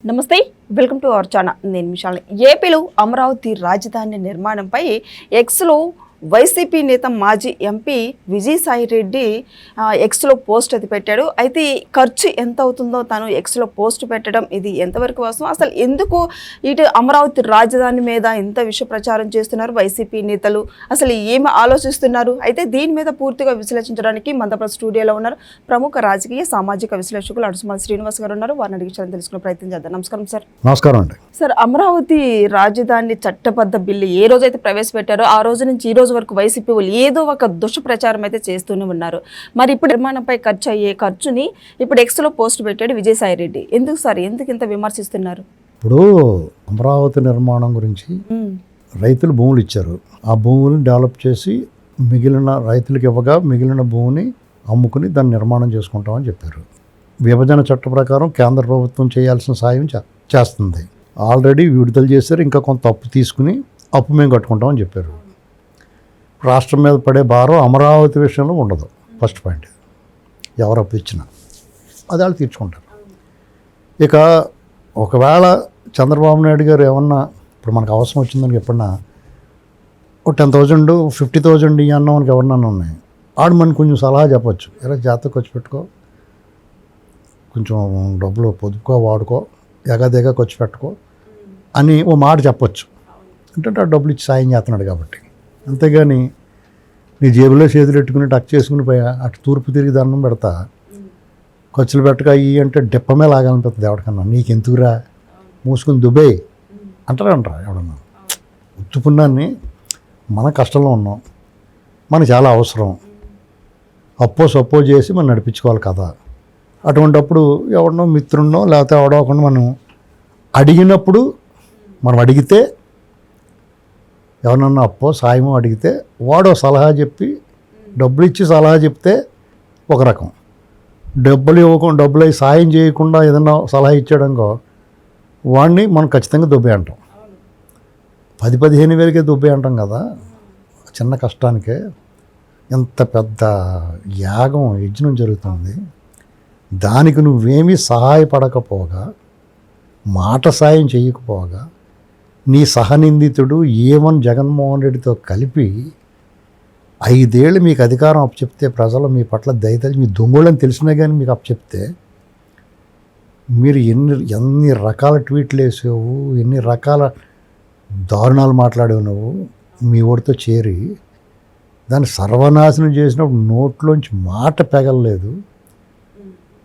నమస్తే, welcome to our channel. నేను విశాల్. ఏపీలో అమరావతి రాజధాని నిర్మాణంపై ఎక్స్లో వైసీపీ నేత మాజీ ఎంపీ విజయసాయి రెడ్డి ఎక్స్లో పోస్ట్ అది పెట్టాడు. అయితే ఖర్చు ఎంత అవుతుందో తను ఎక్స్లో పోస్ట్ పెట్టడం ఇది ఎంతవరకు వాస్తవం, అసలు ఎందుకు ఇటు అమరావతి రాజధాని మీద ఇంత విష ప్రచారం చేస్తున్నారు వైసీపీ నేతలు, అసలు ఏమి ఆలోచిస్తున్నారు? అయితే దీని మీద పూర్తిగా విశ్లేషించడానికి మనతో స్టూడియోలో ఉన్నారు ప్రముఖ రాజకీయ సామాజిక విశ్లేషకులు అడుసుమల్ శ్రీనివాస్ గారు ఉన్నారు. వారిని అడిగి తెలుసుకునే ప్రయత్నం చేద్దాం. నమస్కారం సార్. నమస్కారం అండి. సార్, అమరావతి రాజధాని చట్టబద్ధ బిల్లు ఏ రోజైతే ప్రవేశపెట్టారో ఆ రోజు నుంచి ఈ రోజు వరకు వైసీపీ వాళ్ళు ఏదో ఒక దుష్ప్రచారం అయితే చేస్తూనే ఉన్నారు. మరి ఇప్పుడు నిర్మాణంపై ఖర్చు అయ్యే ఖర్చుని ఇప్పుడు ఎక్స్లో పోస్ట్ పెట్టాడు విజయసాయి రెడ్డి. ఎందుకు సార్, ఎందుకు ఇంత విమర్శిస్తున్నారు? ఇప్పుడు అమరావతి నిర్మాణం గురించి రైతులు భూములు ఇచ్చారు. ఆ భూములను డెవలప్ చేసి మిగిలిన రైతులకు ఇవ్వగా మిగిలిన భూమిని అమ్ముకుని దాన్ని నిర్మాణం చేసుకుంటామని చెప్పారు. విభజన చట్ట ప్రకారం కేంద్ర ప్రభుత్వం చేయాల్సిన సాయం చేస్తుంది. ఆల్రెడీ విడుదల చేశారు. ఇంకా కొంత అప్పు తీసుకుని అప్పు మేము కట్టుకుంటామని చెప్పారు. రాష్ట్రం మీద పడే భారం అమరావతి విషయంలో ఉండదు. ఫస్ట్ పాయింట్, ఎవరు అప్పు ఇచ్చినా అది వాళ్ళు తీర్చుకుంటారు. ఇక ఒకవేళ చంద్రబాబు నాయుడు గారు ఏమన్నా ఇప్పుడు మనకు అవసరం వచ్చిందని ఎప్పుడన్నా ఒక 10,000 50,000 ఈ అన్నవానికి ఎవరినన్నా ఉన్నాయి, ఆడు మనకు కొంచెం సలహా చెప్పచ్చు. ఇలా జాతకు ఖర్చు పెట్టుకో, కొంచెం డబ్బులు పొదుపుకో, వాడుకో, ఎగదేగా ఖర్చు పెట్టుకో అని ఓ మాట చెప్పచ్చు. అంటే ఆ డబ్బులు ఇచ్చి సాయం చేస్తున్నాడు కాబట్టి. అంతేగాని నీ జేబులో చేతులు పెట్టుకుని టక్ చేసుకుని పోయా అటు తూర్పు తిరిగి దండం పెడతా ఖర్చులు పెట్టక ఈ అంటే డిప్పమే లాగాలనిపిస్తుంది ఎవరికన్నా. నీకెందుకురా, మూసుకుని దుబాయ్ అంటారా ఎవడన్నా. ఉత్తుపున్నాన్ని మన కష్టంలో ఉన్నాం, మనకు చాలా అవసరం, అప్పో సప్పో చేసి మనం నడిపించుకోవాలి కదా. అటువంటిప్పుడు ఎవడనో మిత్రున్నో లేకపోతే ఎవడోకుండా మనం అడిగినప్పుడు, మనం అడిగితే ఎవరన్నా అప్పో సాయమో అడిగితే వాడు సలహా చెప్పి డబ్బులు ఇచ్చి సలహా చెప్తే ఒక రకం, డబ్బులు ఇవ్వకుండా డబ్బులు అవి సాయం చేయకుండా ఏదన్నా సలహా ఇచ్చాడనుకో వాడిని మనం ఖచ్చితంగా దుబ్బే అంటాం. 10-15 వేలకే దుబ్బే అంటాం కదా. చిన్న కష్టానికే ఎంత పెద్ద యాగం యజ్ఞం జరుగుతుంది. దానికి నువ్వేమీ సహాయపడకపోగా, మాట సాయం చేయకపోగా, నీ సహనిందితుడు ఏమని జగన్మోహన్ రెడ్డితో కలిపి 5 ఏళ్ళు మీకు అధికారం అప్పచెప్తే, ప్రజలు మీ పట్ల దయతలిచి మీ దొంగోళ్ళని తెలిసినా కానీ మీకు అప్పచెప్తే, మీరు ఎన్ని రకాల ట్వీట్లు వేసావు, ఎన్ని రకాల దారుణాలు మాట్లాడావు నువ్వు మీ ఓడితో చేరి, దాన్ని సర్వనాశనం చేసినప్పుడు నోట్లోంచి మాట పెగలలేదు.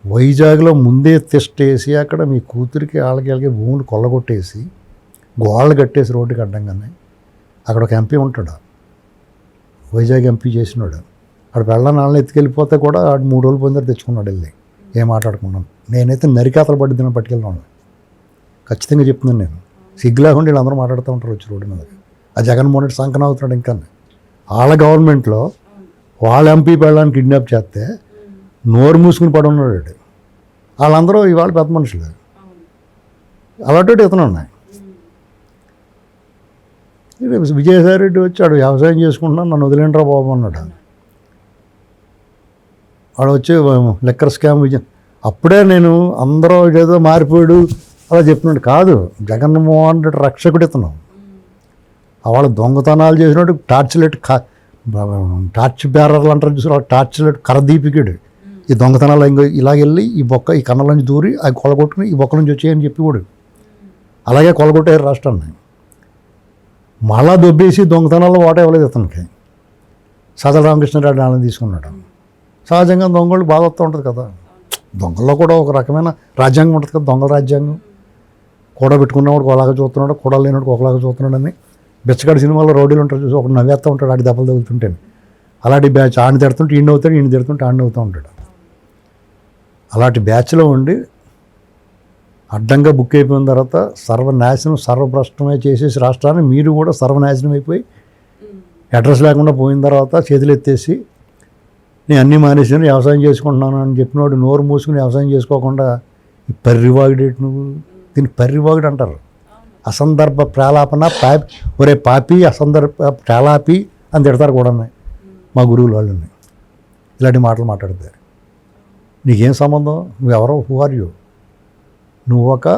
వైజాగ్లో ముందే తెస్టేసి అక్కడ మీ కూతురికి వాళ్ళకి భూములు కొల్లగొట్టేసి గోళ్ళు కట్టేసి రోడ్డుకి అడ్డంగానే అక్కడ ఒక ఎంపీ ఉంటాడు, వైజాగ్ ఎంపీ చేసినాడు. అక్కడ వెళ్ళని వాళ్ళని ఎత్తుకెళ్ళిపోతే కూడా ఆడు 3 రోజులు పొందారు తెచ్చుకున్నాడు వెళ్ళి. ఏం మాట్లాడుకున్నాను నేనైతే నరికేతలు పడిద్దిన పట్టుకెళ్ళినాను. ఖచ్చితంగా చెప్తున్నాను నేను. సిగ్గులేకుండా వీళ్ళందరూ మాట్లాడుతూ ఉంటారు వచ్చి రోడ్డు మీద. ఆ జగన్మోహన్ రెడ్డి సంకన అవుతున్నాడు. ఇంకా వాళ్ళ గవర్నమెంట్లో వాళ్ళ ఎంపీ పెళ్ళడానికి కిడ్నాప్ చేస్తే నోరు మూసుకుని పడి ఉన్నాడు. వాళ్ళందరూ ఇవాళ పెద్ద మనుషులు. అలాంటి ఇతను ఉన్నాయి. విజయసాయి రెడ్డి వచ్చాడు, వ్యవసాయం చేసుకుంటున్నాను నన్ను వదిలేంట్రా బాబు అన్నాడు. వాడు వచ్చి లిక్కర్ స్కామ్ అప్పుడే నేను అందరూ ఏదో మారిపోయాడు అలా చెప్తున్నాడు. కాదు, జగన్మోహన్ రెడ్డి రక్షకుడు ఇతను. వాళ్ళ దొంగతనాలు చేసినట్టు టార్చ్ బేరర్లు అంటారు చూసి, టార్చ్ లైట్ కరదీపికాడు. ఈ దొంగతనాలు ఇలాగెళ్ళి ఈ కన్నుల నుంచి దూరి అవి కొలగొట్టుకుని ఈ బొక్క నుంచి వచ్చాయని చెప్పి కూడా అలాగే కొలగొట్టారు రాష్ట్రాన్ని. మళ్ళా దొబ్బేసి దొంగతనాల్లో ఓట ఇవ్వలేదు ఇతనికి. సజల రామకృష్ణారెడ్డి వాళ్ళని తీసుకున్నాడు. సహజంగా దొంగలు బాధ వస్తూ ఉంటుంది కదా. దొంగల్లో కూడా ఒక రకమైన రాజ్యాంగం ఉంటుంది కదా. దొంగల రాజ్యాంగం కూడా పెట్టుకున్నవాడు ఒకలాగా చూస్తున్నాడు, కూడా లేనివాడు ఒకలాగా చూస్తున్నాడు అని. బిచ్చగాడి సినిమాలో రౌడీలు ఉంటారు చూసి, ఒకటి నవ్వేస్తూ ఉంటాడు ఆడి దెబ్బలు తగులుతుంటే. అలాంటి బ్యాచ్ ఆడిని తిడుతుంటే ఈయన అవుతాడు, ఈయన తిడుతుంటే ఆడిని అవుతూ ఉంటాడు. అలాంటి బ్యాచ్లో ఉండి అడ్డంగా బుక్ అయిపోయిన తర్వాత సర్వనాశనం సర్వభ్రష్టమే చేసేసి రాష్ట్రాన్ని మీరు కూడా సర్వనాశనం అయిపోయి అడ్రస్ లేకుండా పోయిన తర్వాత చేతులు ఎత్తేసి నేను అన్నీ మానేసాను వ్యవసాయం చేసుకుంటున్నాను అని చెప్పినవాడు నోరు మూసుకుని వ్యవసాయం చేసుకోకుండా ఈ పర్రివాగుడేటి నువ్వు. దీన్ని పర్రివాగుడు అంటారు. అసందర్భ ప్రాలాపన ఒరే పాపి అసందర్భ ప్రాలాపి అని తిడతారు కూడా మా గురువులు వాళ్ళని. ఇలాంటి మాటలు మాట్లాడతారు. నీకేం సంబంధం, నువ్వెవరో, హూ ఆర్ యూ? నువ్వు ఒక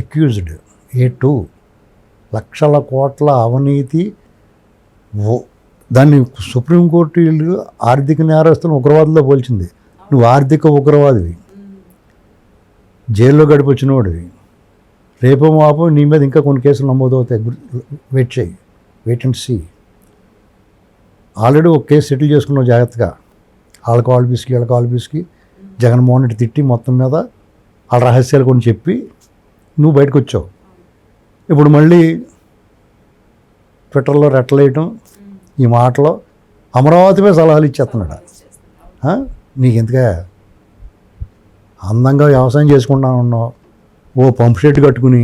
ఎక్యూజ్డ్ A2 లక్షల కోట్ల అవినీతి దాన్ని సుప్రీంకోర్టు వీళ్ళు ఆర్థిక నేరస్తులను ఉగ్రవాదుల్లో పోల్చింది. నువ్వు ఆర్థిక ఉగ్రవాదివి, జైల్లో గడిపొచ్చినవాడివి, రేపో మాపో నీ మీద ఇంకా కొన్ని కేసులు నమోదవుతాయి. Wait and see. ఆల్రెడీ ఒక కేసు సెటిల్ చేసుకున్నావు జాగ్రత్తగా. వాళ్ళకి ఆల్బీస్కి జగన్మోహన్ రెడ్డి తిట్టి మొత్తం మీద వాళ్ళ రహస్యాలు కొన్ని చెప్పి నువ్వు బయటకు వచ్చావు. ఇప్పుడు మళ్ళీ ట్విట్టర్లో రెట్టలేయటం, ఈ మాటలో అమరావతిపై సలహాలు ఇచ్చేస్తున్నాడు. నీకెందుకే అందంగా వ్యవసాయం చేసుకుంటా ఉన్నావు, ఓ పంప్ షెట్ కట్టుకుని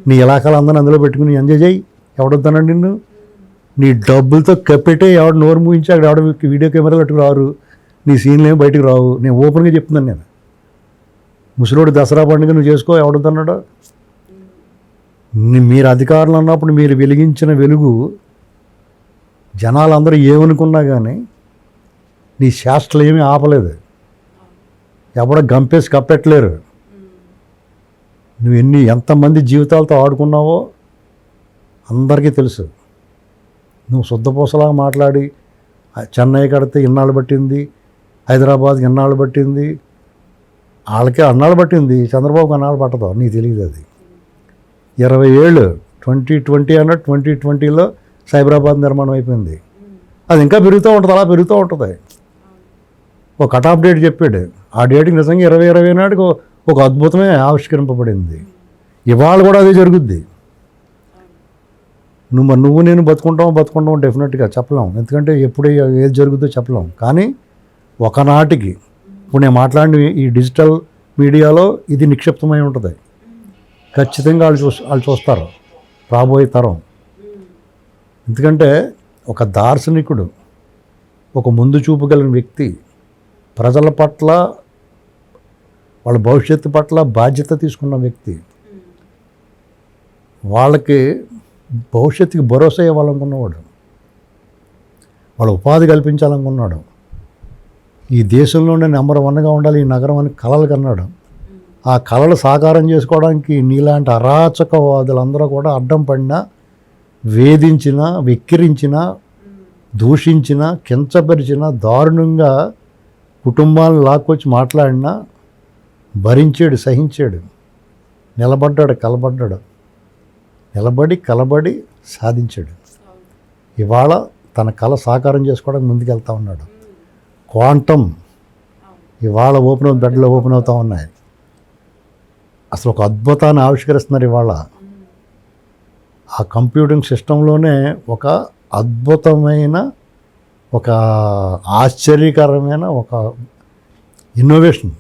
నీ ఇలాకాలు అందరిని అందులో పెట్టుకుని ఎంజాయ్ చేయి. ఎవడొద్దన్నాడు నిన్ను? నీ డబ్బులతో కప్పెట్టే ఎవడు నోరు మూయించి అక్కడ ఎవడ వీడియో కెమెరాలు పెట్టుకు రారు, నీ సీన్లు ఏమి బయటకు రావు. నేను ఓపెన్గా చెప్తున్నాను. నేను ముసలోడు దసరా పండుగ నువ్వు చేసుకో, ఎవడొద్దన్నాడు? మీరు అధికారులు అన్నప్పుడు మీరు వెలిగించిన వెలుగు జనాలందరూ ఏమనుకున్నా కానీ నీ శాస్త్రాలు ఏమీ ఆపలేదు. ఎవడ గంపేసి కప్పెట్టలేరు. నువ్వు ఎంతమంది జీవితాలతో ఆడుకున్నావో అందరికీ తెలుసు. నువ్వు శుద్ధపూసలాగా మాట్లాడి చెన్నై కడితే ఇన్నాళ్ళు పట్టింది, హైదరాబాద్కి ఇన్నాళ్ళు పట్టింది, వాళ్ళకే అన్నాళ్ళు పట్టింది, చంద్రబాబుకి అన్నాళ్ళు పట్టదు. నీకు తెలియదు. అది 20 ఏళ్ళు 2020 అన్నట్టు 2020లో సైబరాబాద్ నిర్మాణం అయిపోయింది. అది ఇంకా పెరుగుతూ ఉంటుంది, అలా పెరుగుతూ ఉంటుంది. ఒక కట్ ఆఫ్ డేట్ చెప్పాడు. ఆ డేట్కి నిజంగా 2020 నాటికి ఒక అద్భుతమే ఆవిష్కరింపబడింది. ఇవాళ కూడా అదే జరుగుద్ది. నువ్వు నేను బతుకుంటాం డెఫినెట్గా చెప్పలేం. ఎందుకంటే ఎప్పుడు ఏది జరుగుతుందో చెప్పలేం. కానీ ఒకనాటికి ఇప్పుడు నేను మాట్లాడిన ఈ డిజిటల్ మీడియాలో ఇది నిక్షిప్తమై ఉంటుంది. ఖచ్చితంగా వాళ్ళు చూస్తారు రాబోయే తరం. ఎందుకంటే ఒక దార్శనికుడు, ఒక ముందు చూపు కలిగిన వ్యక్తి, ప్రజల పట్ల వాళ్ళ భవిష్యత్తు పట్ల బాధ్యత తీసుకున్న వ్యక్తి, వాళ్ళకి భవిష్యత్తుకి భరోసా ఇవ్వాలనుకున్నవాడు, వాళ్ళ ఉపాధి కల్పించాలనుకున్నాడు, ఈ దేశంలోనే నెంబర్ 1గా ఉండాలి ఈ నగరం అని కలలు కన్నాడు. ఆ కళలు సాకారం చేసుకోవడానికి నీలాంటి అరాచకవాదులందరూ కూడా అడ్డం పడినా, వేధించినా, వెక్కిరించినా, దూషించినా, కించపరిచినా, దారుణంగా కుటుంబాలను లాక్కొచ్చి మాట్లాడినా భరించాడు, సహించాడు, నిలబడ్డాడు, కలబడి సాధించాడు. ఇవాళ తన కళ సాకారం చేసుకోవడానికి ముందుకెళ్తా ఉన్నాడు. క్వాంటమ్ ఇవాళ బెడ్లో ఓపెన్ అవుతూ ఉన్నాయి. అసలు ఒక అద్భుతాన్ని ఆవిష్కరిస్తున్నారు ఇవాళ. ఆ కంప్యూటింగ్ సిస్టంలోనే ఒక అద్భుతమైన, ఒక ఆశ్చర్యకరమైన ఒక ఇన్నోవేషన్.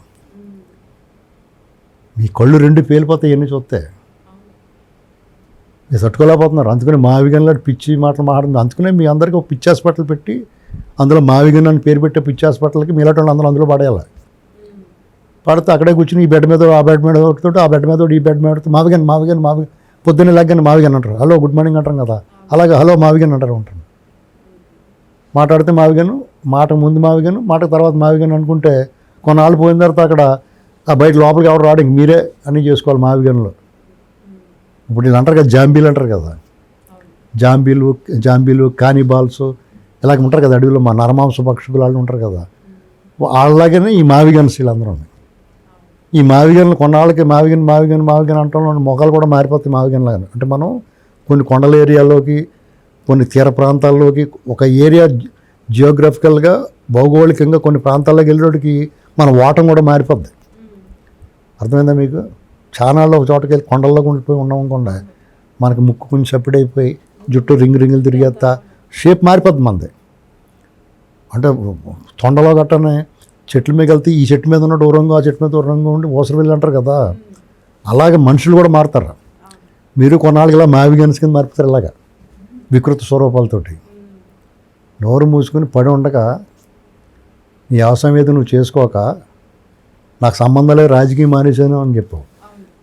మీ కళ్ళు 2 పేలిపోతాయి ఎన్ని చూస్తే. మీరు తట్టుకోలేకపోతున్నారు. అందుకని మావిగన్లో పిచ్చి మాటలు మాట్లాడుతుంది. అందుకనే మీ అందరికీ ఒక పిచ్చి హాస్పిటల్ పెట్టి అందులో మావిగన్ అని పేరు పెట్టే పిచ్చి హాస్పిటల్కి మీలాంటి వాళ్ళు అందులో పడేయాలి. పడితే అక్కడే కూర్చుని ఈ బెడ్ మీద ఆ బెడ్ మీద ఒకటి, ఆ బెడ్ మీద ఈ బెడ్ మీద మావిగన్ పొద్దున్నే లెగ్గని మావిగన్ అంటారు. హలో గుడ్ మార్నింగ్ అంటారు కదా, అలాగే హలో మావిగన్ అంటారు. మాట్లాడితే మావిగను, మాటకు ముందు మావిగను, మాటకు తర్వాత మావిగను అనుకుంటే కొన్నాళ్ళు పోయిన తర్వాత అక్కడ ఆ బయట లోపలికి ఎవరు రావడం మీరే అన్నీ చేసుకోవాలి మావిగన్లో. ఇప్పుడు వీళ్ళు అంటారు కదా జాంబీలు అంటారు కదా, జాంబీలు కానిబాల్స్ ఇలాగ ఉంటారు కదా అడవిలో, మా నరమాంస భక్షకులు వాళ్ళు ఉంటారు కదా, అలాగనే ఈ మావిగన్స్ వీళ్ళందరూ. ఈ మావిగన్లు కొన్నాళ్ళకి మావిగన్ అంటాం, మొఖాలు కూడా మారిపోతాయి మావిగన్లాగా. అంటే మనం కొన్ని కొండల ఏరియాలోకి, కొన్ని తీర ప్రాంతాల్లోకి, ఒక ఏరియా జియోగ్రఫికల్గా భౌగోళికంగా కొన్ని ప్రాంతాల్లోకి వెళ్ళేటికి మన వాటం కూడా మారిపోద్ది. అర్థమైందా మీకు? చానాల్లో ఒక చోటకి వెళ్ళి కొండల్లోకి ఉండిపోయి ఉన్నామనుకోండి, మనకి ముక్కు కొంచెం సప్పిడైపోయి జుట్టు రింగులు తిరిగేస్తా షేప్ మారిపోద్ది మనది. అంటే తొండలో గట్టనే చెట్ల మీద వెళ్తే ఈ చెట్టు మీద ఉన్నట్టు ఊరంగా, ఆ చెట్టు మీద ఊరంగా ఉండి ఊసరు వెళ్ళి అంటారు కదా, అలాగే మనుషులు కూడా మారుతారు. మీరు కొన్నాళ్ళకి ఇలా మావిగన్స్ కింద మారిపోతారు. ఇలాగా వికృత స్వరూపాలతోటి నోరు మూసుకొని పడి ఉండగా నీ వ్యవసాయం ఏదో నువ్వు చేసుకోక నాకు సంబంధాలే రాజకీయం మానేశాను అని చెప్పావు.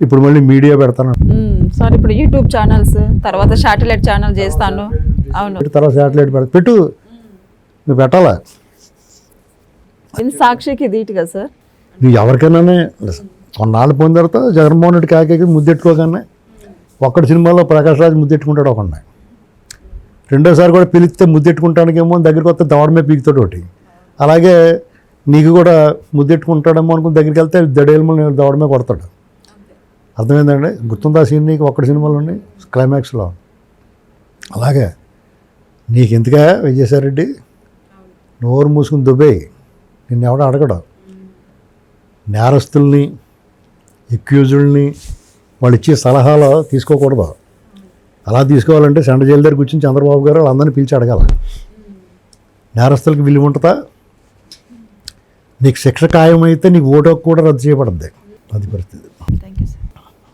ఇప్పుడు మళ్ళీ మీడియా పెడతాను సార్, ఇప్పుడు యూట్యూబ్ ఛానల్స్, తర్వాత శాటిలైట్ ఛానల్ చేస్తాను. అవును, తర్వాత శాటిలైట్ పెట్టు, నువ్వు పెట్టాలా. సాక్షికి ధీటుగా సార్, నువ్వు ఎవరికైనానే కొన్నాళ్ళు పోయిన తర్వాత జగన్మోహన్ రెడ్డి కాకి ముద్దెట్టుకోగానే ఒక్కడి సినిమాలో ప్రకాష్ రాజ్ ముద్దెట్టుకుంటాడు ఒకడిని, రెండోసారి కూడా పిలిస్తే ముద్దెట్టుకుంటానికేమో దగ్గరికి వస్తే దవడమే పీకుతాడు ఒకటి. అలాగే నీకు కూడా ముద్దెట్టుకుంటాడేమో అనుకుని దగ్గరికి వెళ్తే దడేమో దవడమే కొడతాడు. అర్థమైందండి? గుర్తుందా సీన్ నీకు ఒక్కడి సినిమాలోని క్లైమాక్స్లో? అలాగే నీకు ఎందుకా విజయసాయిరెడ్డి, నోరు మూసుకుని దుబ్బేయి, నిన్ను ఎవడో అడగడు. నేరస్తుల్ని, ఎక్యూజుల్ని వాళ్ళు ఇచ్చే సలహాలు తీసుకోకూడదు. అలా తీసుకోవాలంటే సెంట్రల్ జైలు దగ్గర కూర్చొని చంద్రబాబు గారు వాళ్ళందరినీ పిలిచి అడగాల. నేరస్తులకి విలువ ఉంటుందా? నీకు శిక్ష ఖాయమైతే నీకు ఓటు కూడా రద్దు చేయబడుద్ది. అది పరిస్థితి.